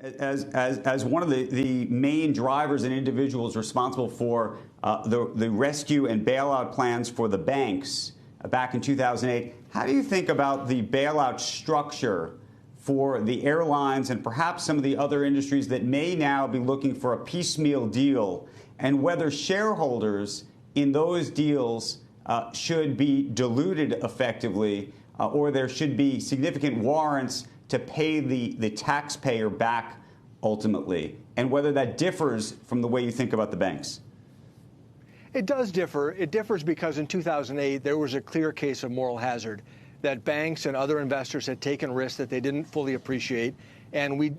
As one of the main drivers and individuals responsible for the rescue and bailout plans for the banks back in 2008, how do you think about the bailout structure for the airlines and perhaps some of the other industries that may now be looking for a piecemeal deal, and whether shareholders in those deals should be diluted effectively, or there should be significant warrants to pay the taxpayer back ultimately, and whether that differs from the way you think about the banks? It does differ. It differs because in 2008, there was a clear case of moral hazard, that banks and other investors had taken risks that they didn't fully appreciate. And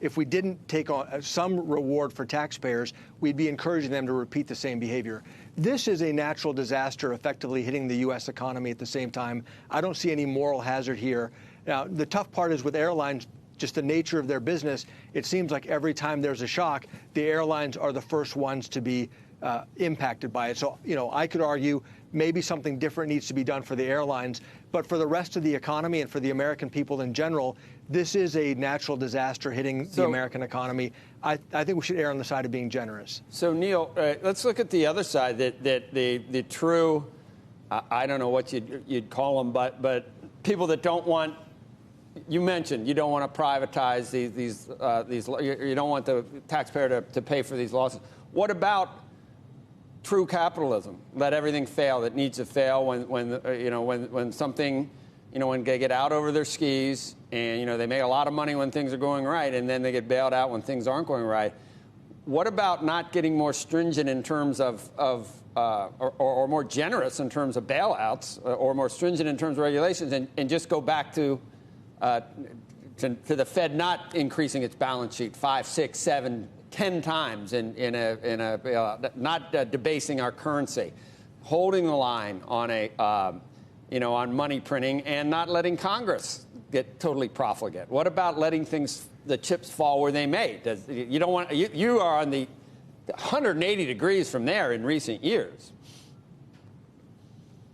if we didn't take on some reward for taxpayers, we'd be encouraging them to repeat the same behavior. This is a natural disaster effectively hitting the U.S. economy at the same time. I don't see any moral hazard here. Now, the tough part is with airlines, just the nature of their business, it seems like every time there's a shock, the airlines are the first ones to be impacted by it. So, I could argue maybe something different needs to be done for the airlines, but for the rest of the economy and for the American people in general, this is a natural disaster hitting the American economy. I think we should err on the side of being generous. So, Neil, let's look at the other side, that the true, I don't know what you'd call them, but people that don't want. You mentioned you don't want to privatize these. You don't want the taxpayer to pay for these losses. What about true capitalism? Let everything fail that needs to fail when something, when they get out over their skis, and they make a lot of money when things are going right, and then they get bailed out when things aren't going right. What about not getting more stringent in terms of or more generous in terms of bailouts, or more stringent in terms of regulations, and just go back to the Fed not increasing its balance sheet 5, 6, 7, 10 times in a not debasing our currency, holding the line on on money printing, and not letting Congress get totally profligate? What about letting the chips fall where they may? You are on the 180 degrees from there in recent years.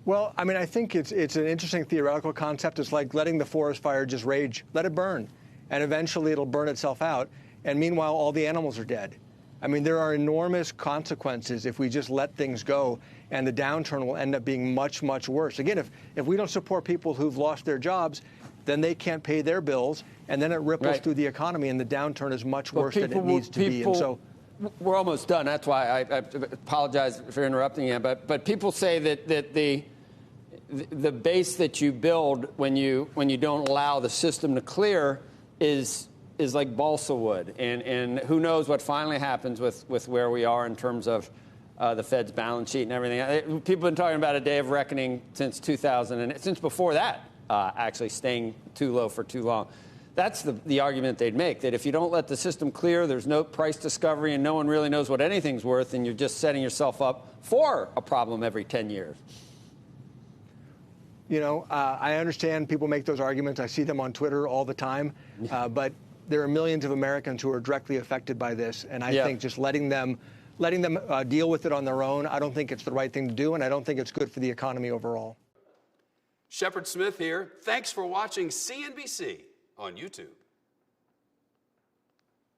Well, I think it's an interesting theoretical concept. It's like letting the forest fire just rage. Let it burn, and eventually it'll burn itself out. And meanwhile, all the animals are dead. There are enormous consequences if we just let things go, and the downturn will end up being much, much worse. Again, if we don't support people who've lost their jobs, then they can't pay their bills, and then it ripples through the economy, and the downturn is much worse than it needs to be. And so, we're almost done. That's why I apologize for interrupting you. But people say that the base that you build when you don't allow the system to clear is like balsa wood, and who knows what finally happens with where we are in terms of the Fed's balance sheet and everything. People have been talking about a day of reckoning since 2000, and since before that, actually staying too low for too long. That's the argument they'd make, that if you don't let the system clear, there's no price discovery, and no one really knows what anything's worth, and you're just setting yourself up for a problem every 10 years. I understand people make those arguments. I see them on Twitter all the time. But there are millions of Americans who are directly affected by this. And I think just letting them deal with it on their own, I don't think it's the right thing to do. And I don't think it's good for the economy overall. Shepard Smith here. Thanks for watching CNBC on YouTube.